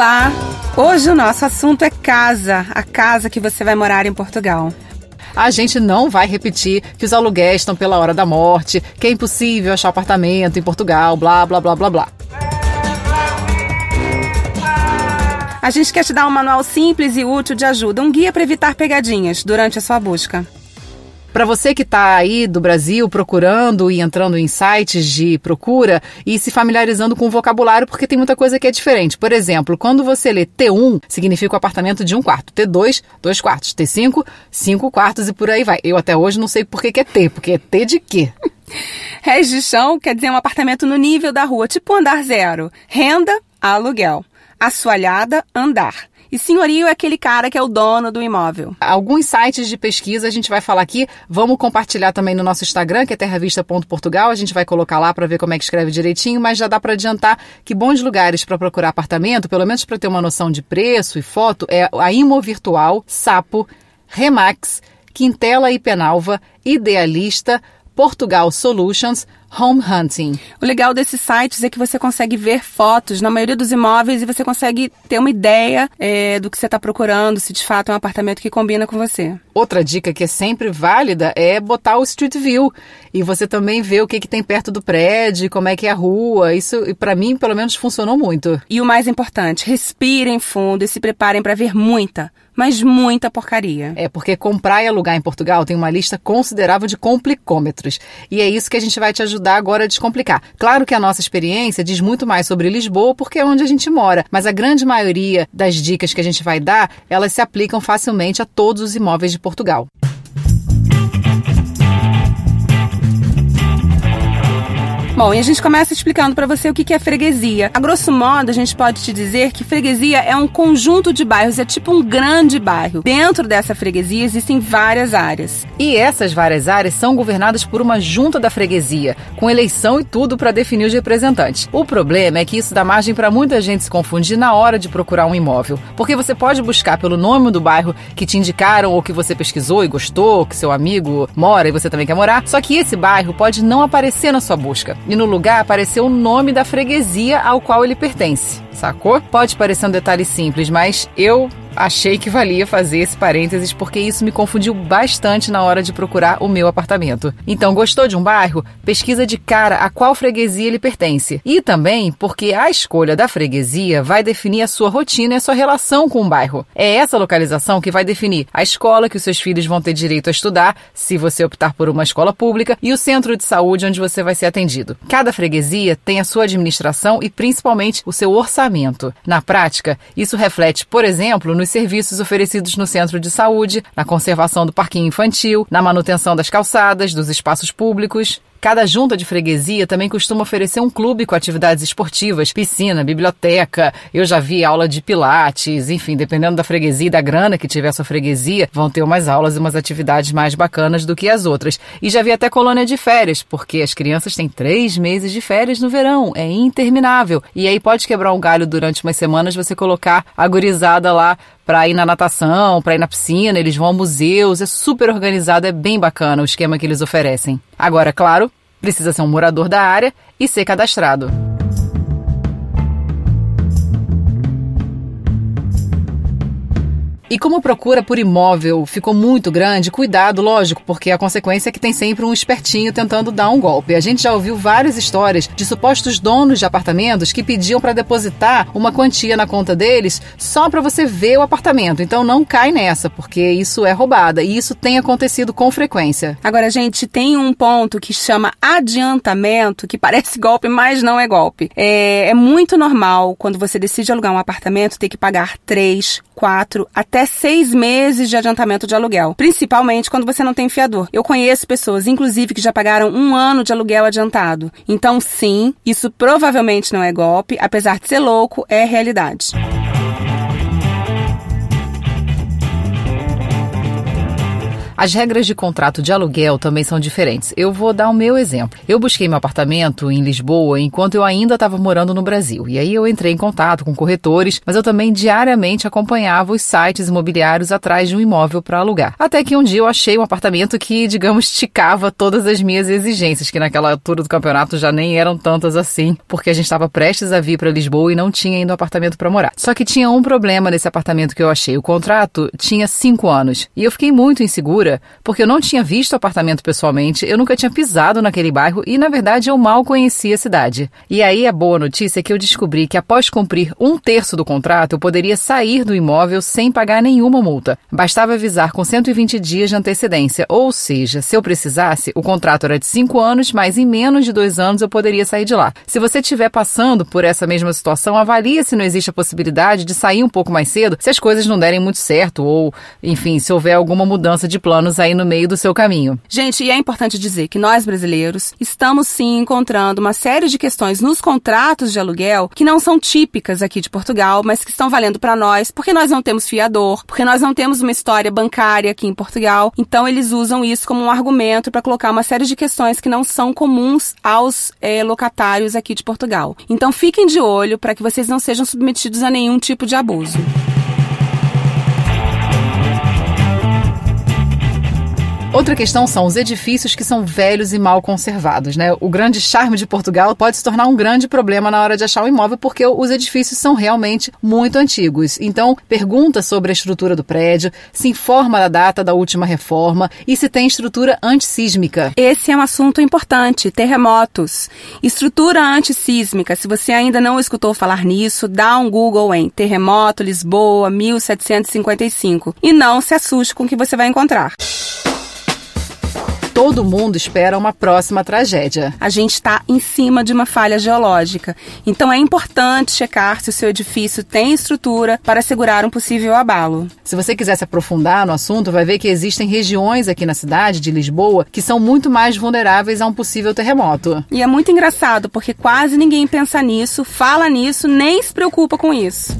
Olá! Hoje o nosso assunto é casa, a casa que você vai morar em Portugal. A gente não vai repetir que os aluguéis estão pela hora da morte, que é impossível achar apartamento em Portugal, blá, blá, blá, blá, blá. A gente quer te dar um manual simples e útil de ajuda, um guia para evitar pegadinhas durante a sua busca. Para você que está aí do Brasil procurando e entrando em sites de procura e se familiarizando com o vocabulário, porque tem muita coisa que é diferente. Por exemplo, quando você lê T1, significa o apartamento de 1 quarto. T2, 2 quartos. T5, 5 quartos e por aí vai. Eu até hoje não sei por que é T, porque é T de quê? Res de chão quer dizer um apartamento no nível da rua, tipo andar zero. Renda, aluguel. Assoalhada, andar. E senhorio é aquele cara que é o dono do imóvel. Alguns sites de pesquisa a gente vai falar aqui. Vamos compartilhar também no nosso Instagram, que é terravista.portugal. A gente vai colocar lá para ver como é que escreve direitinho, mas já dá para adiantar que bons lugares para procurar apartamento, pelo menos para ter uma noção de preço e foto, é a Imovirtual, Sapo, Remax, Quintela e Penalva, Idealista, Portugal Solutions, Home Hunting. O legal desses sites é que você consegue ver fotos na maioria dos imóveis e você consegue ter uma ideia do que você está procurando, se de fato é um apartamento que combina com você. Outra dica que é sempre válida é botar o Street View e você também vê o que tem perto do prédio, como é que é a rua. Isso, para mim, pelo menos, funcionou muito. E o mais importante, respirem fundo e se preparem para ver muita, mas muita porcaria. É, porque comprar e alugar em Portugal tem uma lista considerável de complicômetros. E é isso que a gente vai te ajudar agora a descomplicar. Claro que a nossa experiência diz muito mais sobre Lisboa, porque é onde a gente mora. Mas a grande maioria das dicas que a gente vai dar, elas se aplicam facilmente a todos os imóveis de Portugal. Bom, e a gente começa explicando para você o que é freguesia. A grosso modo, a gente pode te dizer que freguesia é um conjunto de bairros, é tipo um grande bairro. Dentro dessa freguesia existem várias áreas. E essas várias áreas são governadas por uma junta da freguesia, com eleição e tudo para definir os representantes. O problema é que isso dá margem para muita gente se confundir na hora de procurar um imóvel, porque você pode buscar pelo nome do bairro que te indicaram ou que você pesquisou e gostou, que seu amigo mora e você também quer morar, só que esse bairro pode não aparecer na sua busca. E no lugar apareceu o nome da freguesia ao qual ele pertence, sacou? Pode parecer um detalhe simples, mas eu achei que valia fazer esse parênteses porque isso me confundiu bastante na hora de procurar o meu apartamento. Então, gostou de um bairro? Pesquisa de cara a qual freguesia ele pertence. E também porque a escolha da freguesia vai definir a sua rotina e a sua relação com o bairro. É essa localização que vai definir a escola que os seus filhos vão ter direito a estudar, se você optar por uma escola pública, e o centro de saúde onde você vai ser atendido. Cada freguesia tem a sua administração e principalmente o seu orçamento. Na prática, isso reflete, por exemplo, nos serviços oferecidos no centro de saúde, na conservação do parquinho infantil, na manutenção das calçadas, dos espaços públicos. Cada junta de freguesia também costuma oferecer um clube com atividades esportivas, piscina, biblioteca. Eu já vi aula de pilates, enfim, dependendo da freguesia e da grana que tiver a sua freguesia, vão ter umas aulas e umas atividades mais bacanas do que as outras. E já vi até colônia de férias, porque as crianças têm 3 meses de férias no verão, é interminável. E aí pode quebrar um galho durante umas semanas você colocar a gurizada lá para ir na natação, para ir na piscina, eles vão a museus, é super organizado, é bem bacana o esquema que eles oferecem. Agora, claro, precisa ser um morador da área e ser cadastrado. E como a procura por imóvel ficou muito grande, cuidado, lógico, porque a consequência é que tem sempre um espertinho tentando dar um golpe. A gente já ouviu várias histórias de supostos donos de apartamentos que pediam para depositar uma quantia na conta deles só para você ver o apartamento. Então não cai nessa, porque isso é roubada e isso tem acontecido com frequência. Agora, gente, tem um ponto que chama adiantamento, que parece golpe, mas não é golpe. É muito normal, quando você decide alugar um apartamento, ter que pagar 3, 4, até 6 meses de adiantamento de aluguel, principalmente quando você não tem fiador. Eu conheço pessoas, inclusive, que já pagaram 1 ano de aluguel adiantado. Então, sim, isso provavelmente não é golpe, apesar de ser louco, é realidade. As regras de contrato de aluguel também são diferentes. Eu vou dar o meu exemplo. Eu busquei meu apartamento em Lisboa enquanto eu ainda estava morando no Brasil. E aí eu entrei em contato com corretores, mas eu também diariamente acompanhava os sites imobiliários atrás de um imóvel para alugar. Até que um dia eu achei um apartamento que, digamos, esticava todas as minhas exigências, que naquela altura do campeonato já nem eram tantas assim, porque a gente estava prestes a vir para Lisboa e não tinha ainda um apartamento para morar. Só que tinha um problema nesse apartamento que eu achei. O contrato tinha 5 anos. E eu fiquei muito insegura, porque eu não tinha visto o apartamento pessoalmente, eu nunca tinha pisado naquele bairro e, na verdade, eu mal conhecia a cidade. E aí a boa notícia é que eu descobri que após cumprir 1/3 do contrato, eu poderia sair do imóvel sem pagar nenhuma multa. Bastava avisar com 120 dias de antecedência, ou seja, se eu precisasse, o contrato era de 5 anos, mas em menos de 2 anos eu poderia sair de lá. Se você estiver passando por essa mesma situação, avalie se não existe a possibilidade de sair um pouco mais cedo, se as coisas não derem muito certo ou, enfim, se houver alguma mudança de planos aí no meio do seu caminho. Gente, e é importante dizer que nós brasileiros estamos sim encontrando uma série de questões nos contratos de aluguel que não são típicas aqui de Portugal, mas que estão valendo para nós, porque nós não temos fiador, porque nós não temos uma história bancária aqui em Portugal. Então eles usam isso como um argumento para colocar uma série de questões que não são comuns aos locatários aqui de Portugal. Então fiquem de olho para que vocês não sejam submetidos a nenhum tipo de abuso. Outra questão são os edifícios que são velhos e mal conservados, né? O grande charme de Portugal pode se tornar um grande problema na hora de achar um imóvel porque os edifícios são realmente muito antigos. Então, pergunta sobre a estrutura do prédio, se informa da data da última reforma e se tem estrutura antissísmica. Esse é um assunto importante, terremotos. Estrutura antissísmica, se você ainda não escutou falar nisso, dá um Google em Terremoto Lisboa 1755 e não se assuste com o que você vai encontrar. Todo mundo espera uma próxima tragédia. A gente está em cima de uma falha geológica. Então é importante checar se o seu edifício tem estrutura para segurar um possível abalo. Se você quiser se aprofundar no assunto, vai ver que existem regiões aqui na cidade de Lisboa que são muito mais vulneráveis a um possível terremoto. E é muito engraçado porque quase ninguém pensa nisso, fala nisso, nem se preocupa com isso.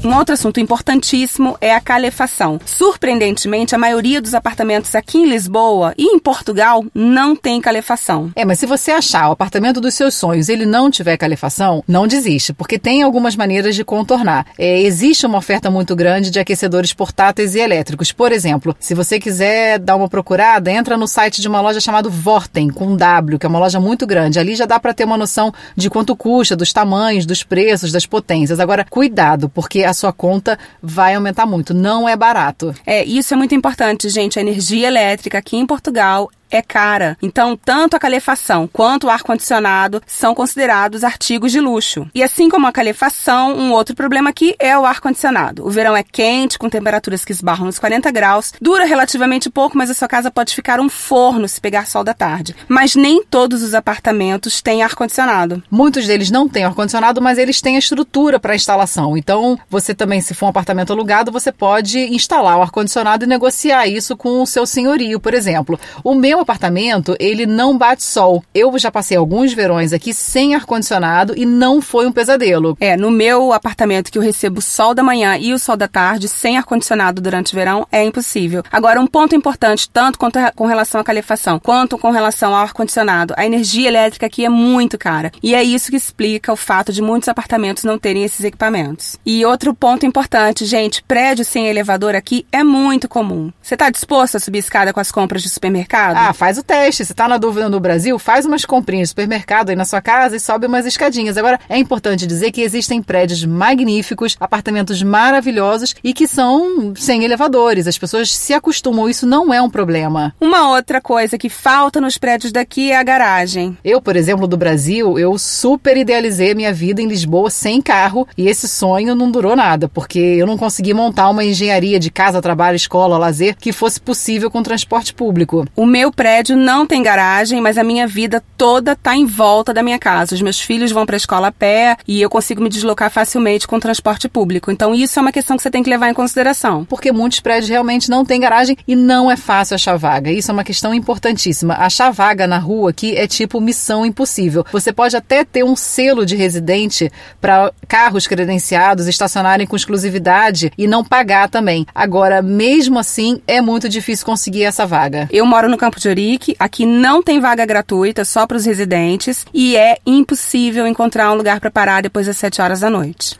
Um outro assunto importantíssimo é a calefação. Surpreendentemente, a maioria dos apartamentos aqui em Lisboa e em Portugal não tem calefação. Mas se você achar o apartamento dos seus sonhos e ele não tiver calefação, não desiste, porque tem algumas maneiras de contornar. Existe uma oferta muito grande de aquecedores portáteis e elétricos. Por exemplo, se você quiser dar uma procurada, entra no site de uma loja chamada Vorten, com W, que é uma loja muito grande. Ali já dá para ter uma noção de quanto custa, dos tamanhos, dos preços, das potências. Agora, cuidado, porque a sua conta vai aumentar muito. Não é barato. Isso é muito importante, gente. A energia elétrica aqui em Portugal é cara. Então, tanto a calefação quanto o ar-condicionado são considerados artigos de luxo. E assim como a calefação, um outro problema aqui é o ar-condicionado. O verão é quente, com temperaturas que esbarram nos 40 graus. Dura relativamente pouco, mas a sua casa pode ficar um forno se pegar sol da tarde. Mas nem todos os apartamentos têm ar-condicionado. Muitos deles não têm ar-condicionado, mas eles têm a estrutura para instalação. Então, você também, se for um apartamento alugado, você pode instalar o ar-condicionado e negociar isso com o seu senhorio, por exemplo. O meu apartamento, ele não bate sol. Eu já passei alguns verões aqui sem ar-condicionado e não foi um pesadelo. No meu apartamento, que eu recebo o sol da manhã e o sol da tarde, sem ar-condicionado durante o verão, é impossível. Agora, um ponto importante, tanto com relação à calefação, quanto com relação ao ar-condicionado, a energia elétrica aqui é muito cara. E é isso que explica o fato de muitos apartamentos não terem esses equipamentos. E outro ponto importante, gente, prédio sem elevador aqui é muito comum. Você está disposto a subir escada com as compras de supermercado? Faz o teste. Se tá na dúvida no Brasil, faz umas comprinhas de supermercado aí na sua casa e sobe umas escadinhas. Agora, é importante dizer que existem prédios magníficos, apartamentos maravilhosos e que são sem elevadores. As pessoas se acostumam, isso não é um problema. Uma outra coisa que falta nos prédios daqui é a garagem. Eu, por exemplo, do Brasil, eu super idealizei a minha vida em Lisboa sem carro e esse sonho não durou nada, porque eu não consegui montar uma engenharia de casa, trabalho, escola, lazer que fosse possível com transporte público. O meu prédio não tem garagem, mas a minha vida toda tá em volta da minha casa. Os meus filhos vão para a escola a pé e eu consigo me deslocar facilmente com transporte público. Então isso é uma questão que você tem que levar em consideração. Porque muitos prédios realmente não têm garagem e não é fácil achar vaga. Isso é uma questão importantíssima. Achar vaga na rua aqui é tipo missão impossível. Você pode até ter um selo de residente para carros credenciados estacionarem com exclusividade e não pagar também. Agora, mesmo assim, é muito difícil conseguir essa vaga. Eu moro no Campo de Ourique, aqui não tem vaga gratuita, só para os residentes, e é impossível encontrar um lugar para parar depois das 7 horas da noite.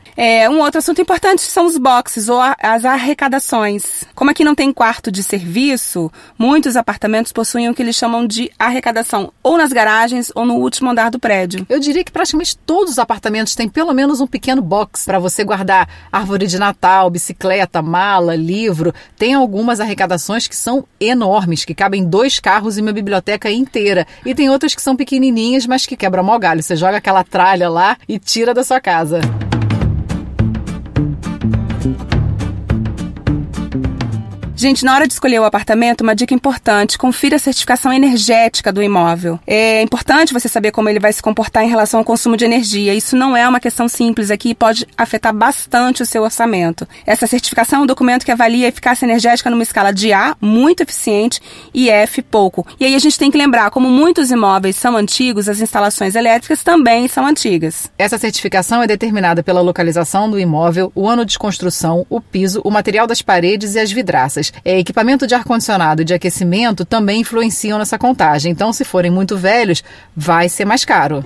Um outro assunto importante são os boxes ou as arrecadações. Como aqui não tem quarto de serviço, muitos apartamentos possuem o que eles chamam de arrecadação, ou nas garagens ou no último andar do prédio. Eu diria que praticamente todos os apartamentos têm pelo menos um pequeno box para você guardar árvore de Natal, bicicleta, mala, livro. Tem algumas arrecadações que são enormes, que cabem 2 carros e uma biblioteca inteira. E tem outras que são pequenininhas, mas que quebram mó galho. Você joga aquela tralha lá e tira da sua casa. Gente, na hora de escolher o apartamento, uma dica importante, confira a certificação energética do imóvel. É importante você saber como ele vai se comportar em relação ao consumo de energia. Isso não é uma questão simples aqui e pode afetar bastante o seu orçamento. Essa certificação é um documento que avalia a eficácia energética numa escala de A, muito eficiente, e F, pouco. E aí a gente tem que lembrar, como muitos imóveis são antigos, as instalações elétricas também são antigas. Essa certificação é determinada pela localização do imóvel, o ano de construção, o piso, o material das paredes e as vidraças. Equipamento de ar-condicionado e de aquecimento também influenciam nessa contagem. Então, se forem muito velhos, vai ser mais caro.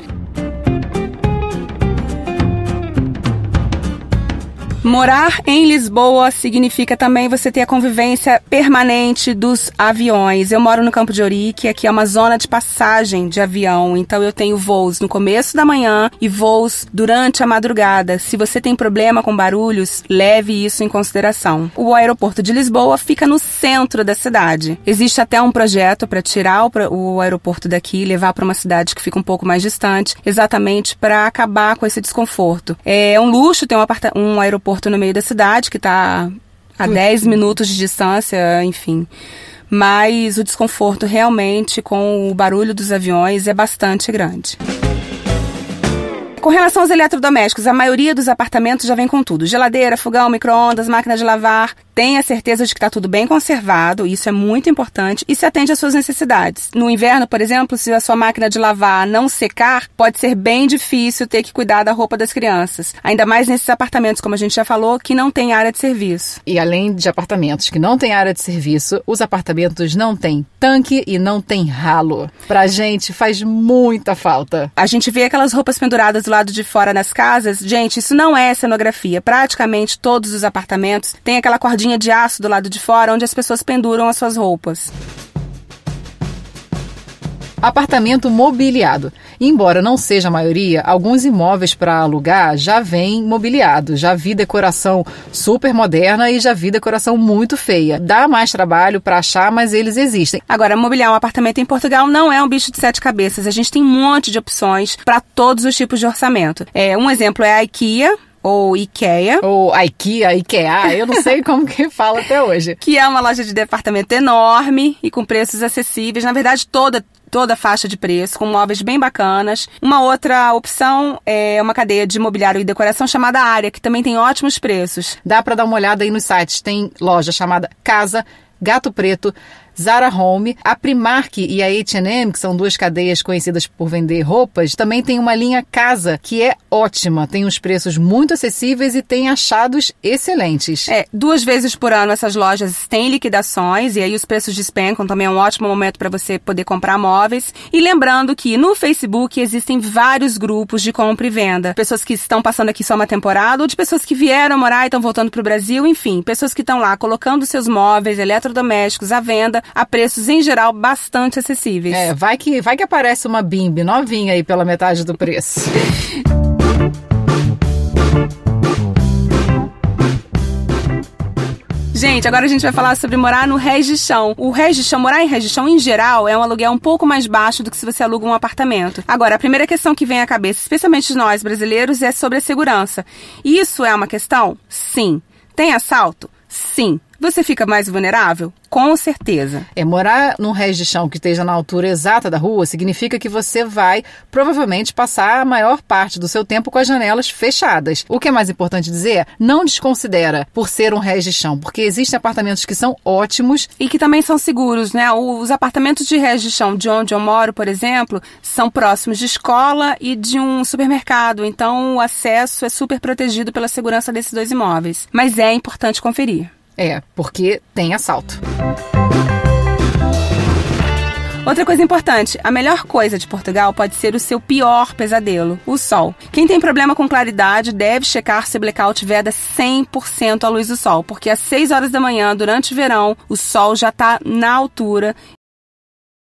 Morar em Lisboa significa também você ter a convivência permanente dos aviões. Eu moro no Campo de Ourique, aqui é uma zona de passagem de avião, então eu tenho voos no começo da manhã e voos durante a madrugada. Se você tem problema com barulhos, leve isso em consideração. O aeroporto de Lisboa fica no centro da cidade. Existe até um projeto para tirar o aeroporto daqui e levar para uma cidade que fica um pouco mais distante, exatamente para acabar com esse desconforto. É um luxo ter um aeroporto no meio da cidade, que está a 10 minutos de distância, enfim. Mas o desconforto realmente com o barulho dos aviões é bastante grande. Com relação aos eletrodomésticos, a maioria dos apartamentos já vem com tudo. Geladeira, fogão, micro-ondas, máquina de lavar. Tenha certeza de que está tudo bem conservado, isso é muito importante, e se atende às suas necessidades. No inverno, por exemplo, se a sua máquina de lavar não secar, pode ser bem difícil ter que cuidar da roupa das crianças. Ainda mais nesses apartamentos, como a gente já falou, que não tem área de serviço. E além de apartamentos que não têm área de serviço, os apartamentos não têm tanque e não têm ralo. Pra gente faz muita falta. A gente vê aquelas roupas penduradas do lado de fora nas casas. Gente, isso não é cenografia. Praticamente todos os apartamentos têm aquela cordinha de aço do lado de fora onde as pessoas penduram as suas roupas. Apartamento mobiliado. Embora não seja a maioria, alguns imóveis para alugar já vêm mobiliados. Já vi decoração super moderna e já vi decoração muito feia. Dá mais trabalho para achar, mas eles existem. Agora, mobiliar um apartamento em Portugal não é um bicho de 7 cabeças. A gente tem um monte de opções para todos os tipos de orçamento. Um exemplo é a IKEA, ou IKEA. Ou IKEA, eu não sei como que fala até hoje. Que é uma loja de departamento enorme e com preços acessíveis. Na verdade, toda faixa de preço, com móveis bem bacanas. Uma outra opção é uma cadeia de mobiliário e decoração chamada Área, que também tem ótimos preços. Dá para dar uma olhada aí nos sites. Tem loja chamada Casa, Gato Preto, Zara Home, a Primark e a H&M, que são 2 cadeias conhecidas por vender roupas, também tem uma linha Casa, que é ótima. Tem uns preços muito acessíveis e tem achados excelentes. 2 vezes por ano essas lojas têm liquidações e aí os preços despencam. Também é um ótimo momento para você poder comprar móveis. E lembrando que no Facebook existem vários grupos de compra e venda. Pessoas que estão passando aqui só uma temporada ou de pessoas que vieram morar e estão voltando para o Brasil. Enfim, pessoas que estão lá colocando seus móveis, eletrodomésticos à venda a preços, em geral, bastante acessíveis. Vai que aparece uma bimbi novinha aí pela metade do preço. Gente, agora a gente vai falar sobre morar no Regichão. Morar em Regichão, em geral, é um aluguel um pouco mais baixo do que se você aluga um apartamento. Agora, a primeira questão que vem à cabeça, especialmente de nós brasileiros, é sobre a segurança. Isso é uma questão? Sim. Tem assalto? Sim. você fica mais vulnerável? Com certeza. Morar num rés de chão que esteja na altura exata da rua significa que você vai provavelmente passar a maior parte do seu tempo com as janelas fechadas. O que é mais importante dizer, não desconsidera por ser um rés de chão, porque existem apartamentos que são ótimos e que também são seguros, né? Os apartamentos de rés de chão de onde eu moro, por exemplo, são próximos de escola e de um supermercado, então o acesso é super protegido pela segurança desses dois imóveis. Mas é importante conferir. Porque tem assalto. Outra coisa importante, a melhor coisa de Portugal pode ser o seu pior pesadelo, o sol. Quem tem problema com claridade deve checar se o blackout veda 100% à luz do sol, porque às 6 horas da manhã, durante o verão, o sol já está na altura